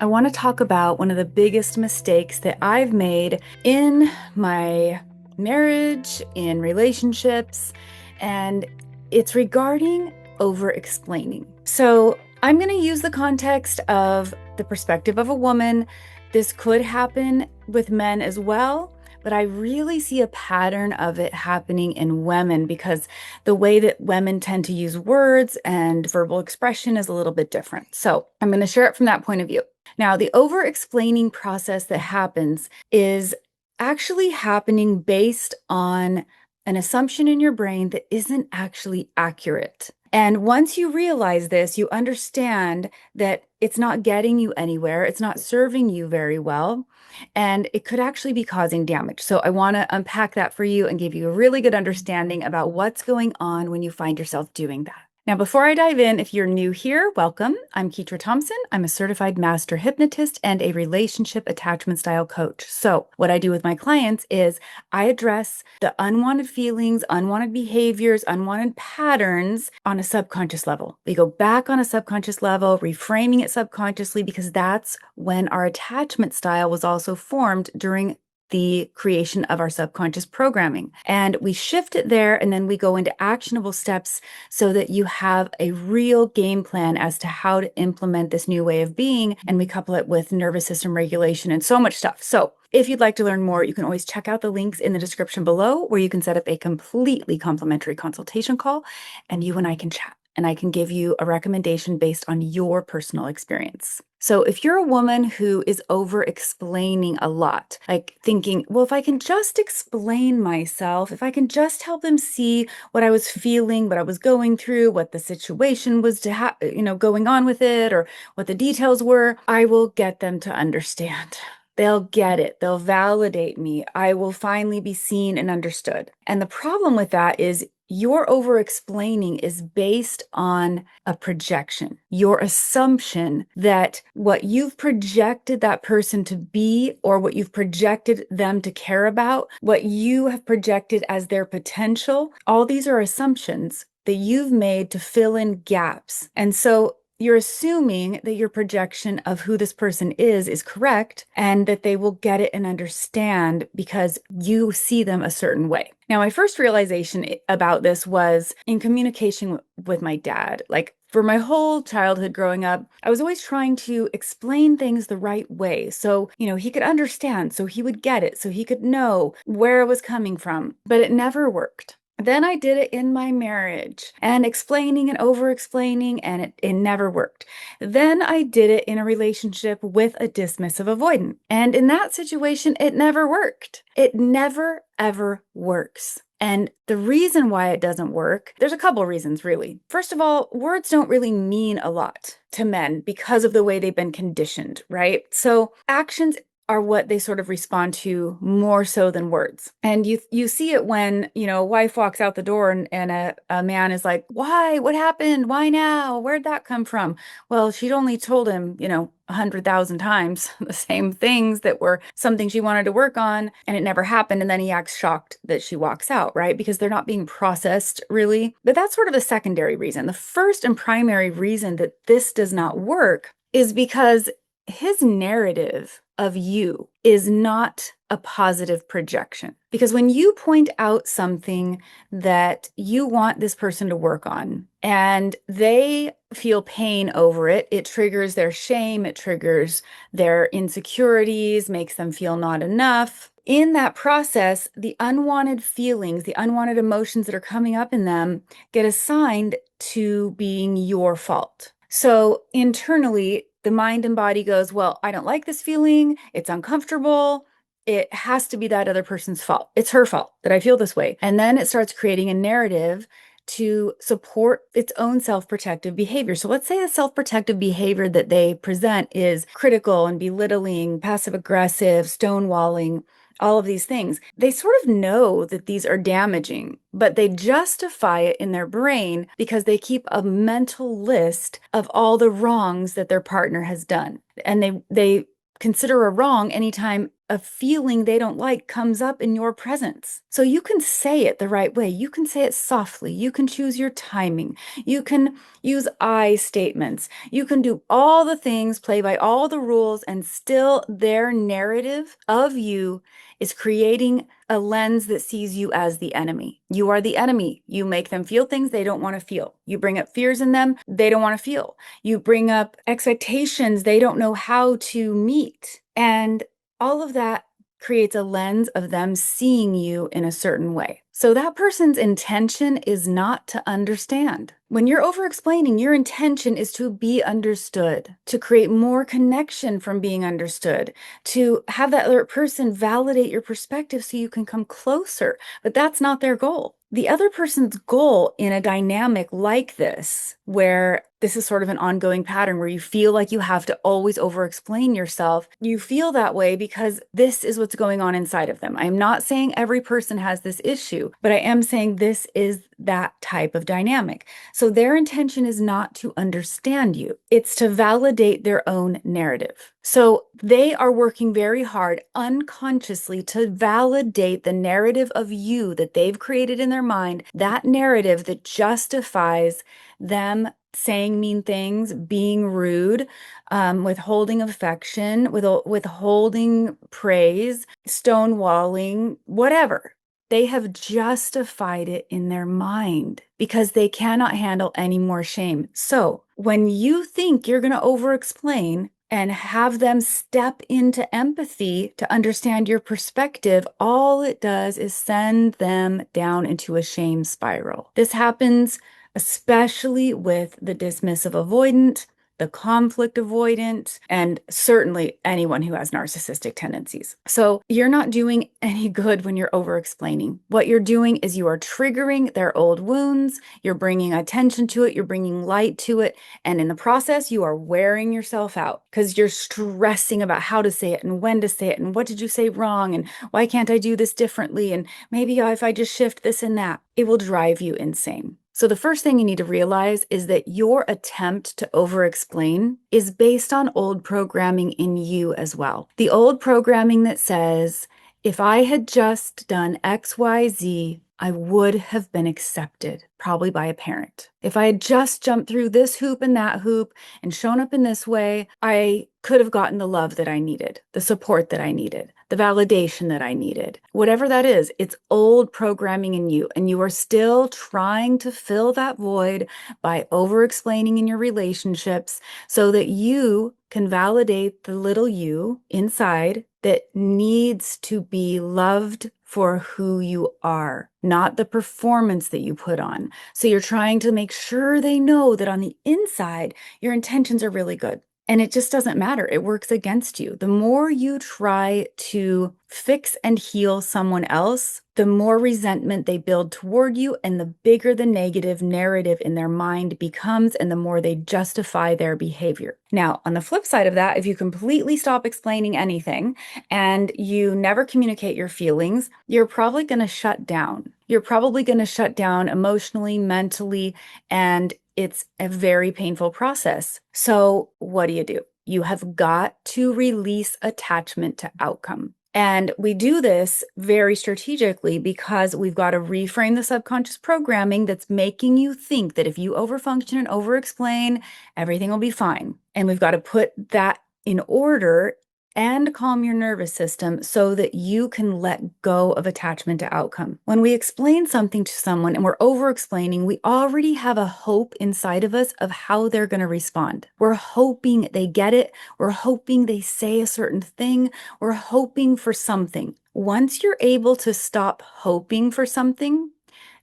I want to talk about one of the biggest mistakes that I've made in my marriage, in relationships, and it's regarding over-explaining. So I'm going to use the context of the perspective of a woman. This could happen with men as well, but I really see a pattern of it happening in women because the way that women tend to use words and verbal expression is a little bit different. So I'm going to share it from that point of view. Now, the over-explaining process that happens is actually happening based on an assumption in your brain that isn't actually accurate. And once you realize this, you understand that it's not getting you anywhere, it's not serving you very well, and it could actually be causing damage. So I want to unpack that for you and give you a really good understanding about what's going on when you find yourself doing that. Now, before I dive in, if you're new here, welcome. I'm Ketra Thompson. I'm a certified master hypnotist and a relationship attachment style coach. So what I do with my clients is I address the unwanted feelings, unwanted behaviors, unwanted patterns on a subconscious level. We go back on a subconscious level, reframing it subconsciously, because that's when our attachment style was also formed during the creation of our subconscious programming. And we shift it there, and then we go into actionable steps so that you have a real game plan as to how to implement this new way of being. And we couple it with nervous system regulation and so much stuff. So if you'd like to learn more, you can always check out the links in the description below, where you can set up a completely complimentary consultation call, and you and I can chat. And I can give you a recommendation based on your personal experience. So if you're a woman who is over-explaining a lot, like thinking, well, if I can just explain myself, if I can just help them see what I was feeling, what I was going through, what the situation was going on with it, or what the details were, I will get them to understand. They'll get it. They'll validate me. I will finally be seen and understood. And the problem with that is your over-explaining is based on a projection, your assumption that what you've projected that person to be, or what you've projected them to care about, what you have projected as their potential, all these are assumptions that you've made to fill in gaps. And so you're assuming that your projection of who this person is correct, and that they will get it and understand because you see them a certain way. Now, my first realization about this was in communication with my dad. Like, for my whole childhood growing up, I was always trying to explain things the right way. So, he could understand, so he would get it, so he could know where it was coming from, but it never worked. Then I did it in my marriage, and explaining and over-explaining, and it never worked. Then I did it in a relationship with a dismissive avoidant. And in that situation, it never worked. It never, ever works. And the reason why it doesn't work, there's a couple reasons, really. First of all, words don't really mean a lot to men because of the way they've been conditioned, right? So actions are what they sort of respond to more so than words. And you see it when, a wife walks out the door and a man is like, why? What happened? Why now? Where'd that come from? Well, she'd only told him, 100,000 times the same things that were something she wanted to work on, and it never happened. And then he acts shocked that she walks out, right? Because they're not being processed really. But that's sort of a secondary reason. The first and primary reason that this does not work is because his narrative of you is not a positive projection. Because when you point out something that you want this person to work on and they feel pain over it, it triggers their shame, it triggers their insecurities, makes them feel not enough. In that process, the unwanted feelings, the unwanted emotions that are coming up in them get assigned to being your fault. So internally, the mind and body goes, well, I don't like this feeling. It's uncomfortable. It has to be that other person's fault. It's her fault that I feel this way. And then it starts creating a narrative to support its own self-protective behavior. So let's say the self-protective behavior that they present is critical and belittling, passive-aggressive, stonewalling, all of these things. They sort of know that these are damaging, but they justify it in their brain because they keep a mental list of all the wrongs that their partner has done. And they consider a wrong anytime a feeling they don't like comes up in your presence. So you can say it the right way. You can say it softly. You can choose your timing. You can use I statements. You can do all the things, play by all the rules, and still their narrative of you is creating a lens that sees you as the enemy. You are the enemy. You make them feel things they don't want to feel. You bring up fears in them they don't want to feel. You bring up expectations they don't know how to meet. And all of that creates a lens of them seeing you in a certain way. So that person's intention is not to understand. When you're over-explaining, your intention is to be understood, to create more connection from being understood, to have that other person validate your perspective so you can come closer. But that's not their goal. The other person's goal in a dynamic like this, where this is sort of an ongoing pattern where you feel like you have to always over-explain yourself, you feel that way because this is what's going on inside of them. I'm not saying every person has this issue, but I am saying this is that type of dynamic. So their intention is not to understand you. It's to validate their own narrative. So they are working very hard unconsciously to validate the narrative of you that they've created in their mind, that narrative that justifies them saying mean things, being rude, withholding affection, withholding praise, stonewalling, whatever. They have justified it in their mind because they cannot handle any more shame. So when you think you're going to over-explain and have them step into empathy to understand your perspective, all it does is send them down into a shame spiral. This happens especially with the dismissive avoidant, the conflict avoidant, and certainly anyone who has narcissistic tendencies. So you're not doing any good when you're over-explaining. What you're doing is you are triggering their old wounds, you're bringing attention to it, you're bringing light to it, and in the process, you are wearing yourself out because you're stressing about how to say it and when to say it and what did you say wrong and why can't I do this differently and maybe if I just shift this and that, it will drive you insane. So the first thing you need to realize is that your attempt to over-explain is based on old programming in you as well. The old programming that says, if I had just done X, Y, Z, I would have been accepted, probably by a parent. If I had just jumped through this hoop and that hoop and shown up in this way, I could have gotten the love that I needed, the support that I needed, the validation that I needed. Whatever that is, it's old programming in you, and you are still trying to fill that void by over-explaining in your relationships so that you can validate the little you inside that needs to be loved for who you are, not the performance that you put on. So you're trying to make sure they know that on the inside, your intentions are really good. And it just doesn't matter. It works against you. The more you try to fix and heal someone else, the more resentment they build toward you and the bigger the negative narrative in their mind becomes and the more they justify their behavior. Now, on the flip side of that, if you completely stop explaining anything and you never communicate your feelings, you're probably going to shut down. You're probably going to shut down emotionally, mentally, and it's a very painful process. So what do? You have got to release attachment to outcome. And we do this very strategically because we've got to reframe the subconscious programming that's making you think that if you overfunction and over-explain, everything will be fine. And we've got to put that in order and calm your nervous system so that you can let go of attachment to outcome. When we explain something to someone and we're over-explaining, we already have a hope inside of us of how they're going to respond. We're hoping they get it. We're hoping they say a certain thing. We're hoping for something. Once you're able to stop hoping for something,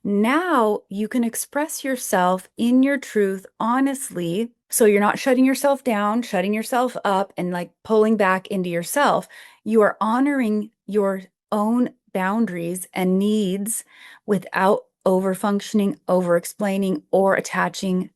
now you can express yourself in your truth honestly. So you're not shutting yourself down, shutting yourself up, and like pulling back into yourself. You are honoring your own boundaries and needs without over-functioning, over-explaining, or attaching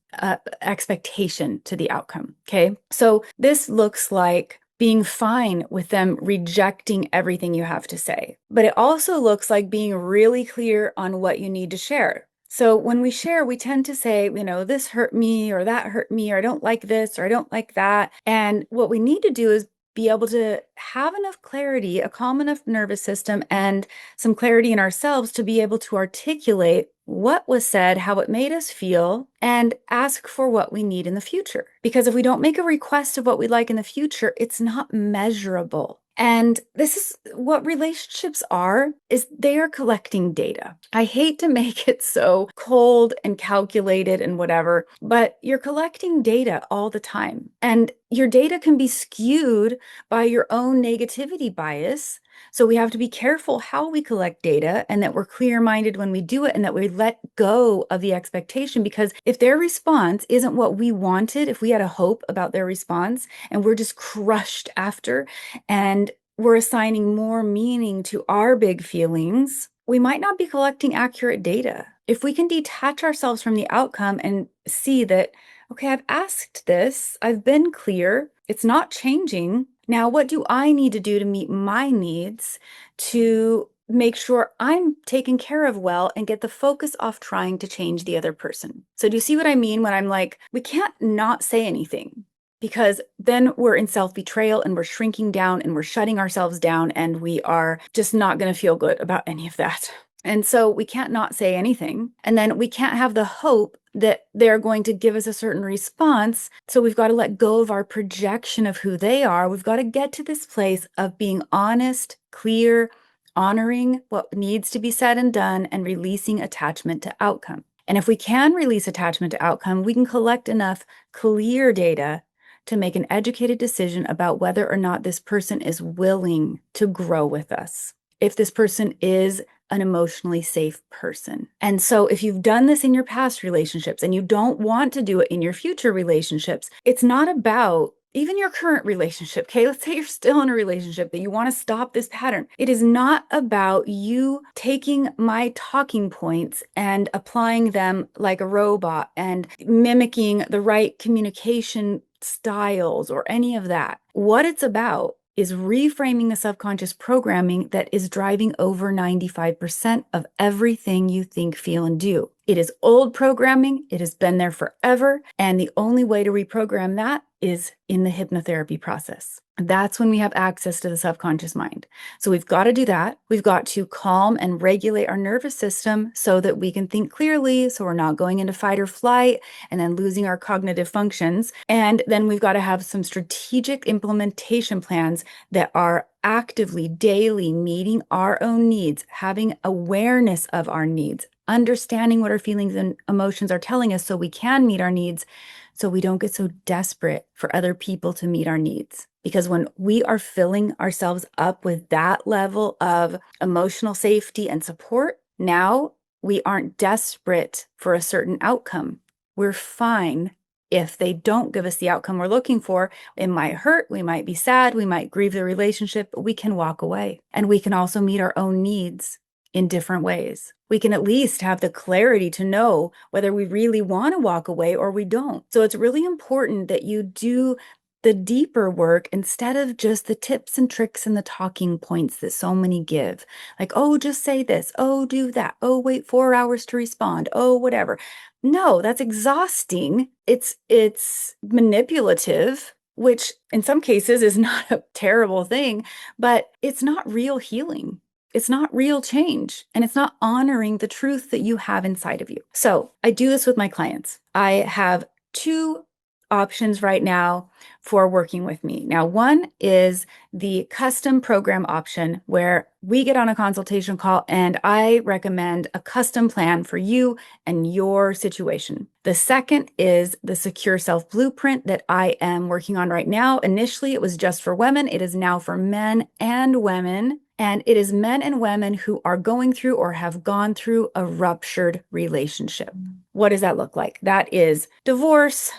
expectation to the outcome. Okay. So this looks like being fine with them rejecting everything you have to say. But it also looks like being really clear on what you need to share. So when we share, we tend to say, this hurt me or that hurt me, or I don't like this or I don't like that. And what we need to do is be able to have enough clarity, a calm enough nervous system, and some clarity in ourselves to be able to articulate what was said, how it made us feel, and ask for what we need in the future. Because if we don't make a request of what we'd like in the future, it's not measurable. And this is what relationships are, is they are collecting data. I hate to make it so cold and calculated and whatever, but you're collecting data all the time. And your data can be skewed by your own negativity bias. So we have to be careful how we collect data, and that we're clear-minded when we do it, and that we let go of the expectation. Because if their response isn't what we wanted, if we had a hope about their response and we're just crushed after, and we're assigning more meaning to our big feelings, we might not be collecting accurate data. If we can detach ourselves from the outcome and see that, okay, I've asked this, I've been clear, it's not changing. Now, what do I need to do to meet my needs to make sure I'm taken care of well and get the focus off trying to change the other person? So do you see what I mean when I'm like, we can't not say anything, because then we're in self-betrayal and we're shrinking down and we're shutting ourselves down, and we are just not going to feel good about any of that. And so we can't not say anything. And then we can't have the hope that they're going to give us a certain response. So we've got to let go of our projection of who they are. We've got to get to this place of being honest, clear, honoring what needs to be said and done, and releasing attachment to outcome. And if we can release attachment to outcome, we can collect enough clear data to make an educated decision about whether or not this person is willing to grow with us, if this person is an emotionally safe person. And so if you've done this in your past relationships and you don't want to do it in your future relationships, it's not about even your current relationship. Okay, let's say you're still in a relationship that you want to stop this pattern. It is not about you taking my talking points and applying them like a robot and mimicking the right communication styles or any of that. What it's about is reframing the subconscious programming that is driving over 95% of everything you think, feel, and do. It is old programming. It has been there forever. And the only way to reprogram that is in the hypnotherapy process. That's when we have access to the subconscious mind. So we've got to do that. We've got to calm and regulate our nervous system so that we can think clearly, so we're not going into fight or flight and then losing our cognitive functions. And then we've got to have some strategic implementation plans that are actively, daily meeting our own needs, having awareness of our needs, understanding what our feelings and emotions are telling us so we can meet our needs, so we don't get so desperate for other people to meet our needs. Because when we are filling ourselves up with that level of emotional safety and support, now we aren't desperate for a certain outcome. We're fine if they don't give us the outcome we're looking for. It might hurt, we might be sad, we might grieve the relationship, but we can walk away. And we can also meet our own needs in different ways. We can at least have the clarity to know whether we really want to walk away or we don't. So it's really important that you do the deeper work instead of just the tips and tricks and the talking points that so many give. Like, oh, just say this. Oh, do that. Oh, wait 4 hours to respond. Oh, whatever. No, that's exhausting. It's manipulative, which in some cases is not a terrible thing, but it's not real healing. It's not real change, and it's not honoring the truth that you have inside of you. So I do this with my clients. I have 2 options right now for working with me. Now, one is the custom program option, where we get on a consultation call and I recommend a custom plan for you and your situation. The second is the Secure Self Blueprint that I am working on right now. Initially, it was just for women. It is now for men and women. And it is men and women who are going through or have gone through a ruptured relationship. What does that look like? That is divorce,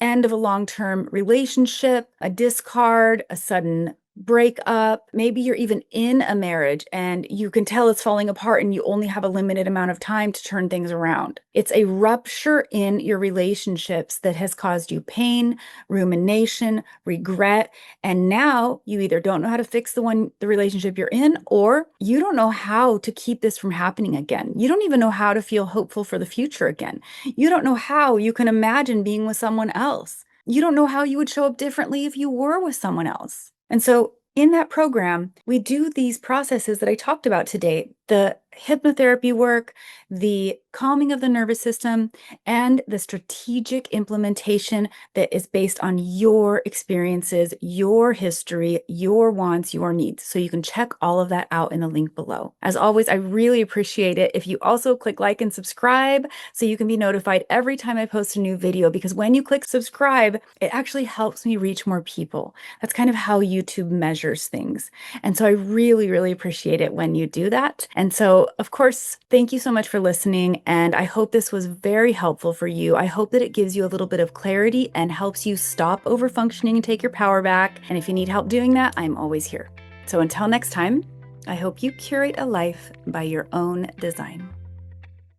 end of a long-term relationship, a discard, a sudden breakup. Maybe you're even in a marriage and you can tell it's falling apart and you only have a limited amount of time to turn things around. It's a rupture in your relationships that has caused you pain, rumination, regret, and now you either don't know how to fix the relationship you're in, or you don't know how to keep this from happening again. You don't even know how to feel hopeful for the future again. You don't know how you can imagine being with someone else. You don't know how you would show up differently if you were with someone else. And so in that program, we do these processes that I talked about today, the hypnotherapy work, the calming of the nervous system, and the strategic implementation that is based on your experiences, your history, your wants, your needs. So you can check all of that out in the link below. As always, I really appreciate it if you also click like and subscribe so you can be notified every time I post a new video, because when you click subscribe, it actually helps me reach more people. That's kind of how YouTube measures things. And so I really, really appreciate it when you do that. And so, of course, thank you so much for listening. And I hope this was very helpful for you. I hope that it gives you a little bit of clarity and helps you stop overfunctioning and take your power back. And if you need help doing that, I'm always here. So until next time, I hope you curate a life by your own design.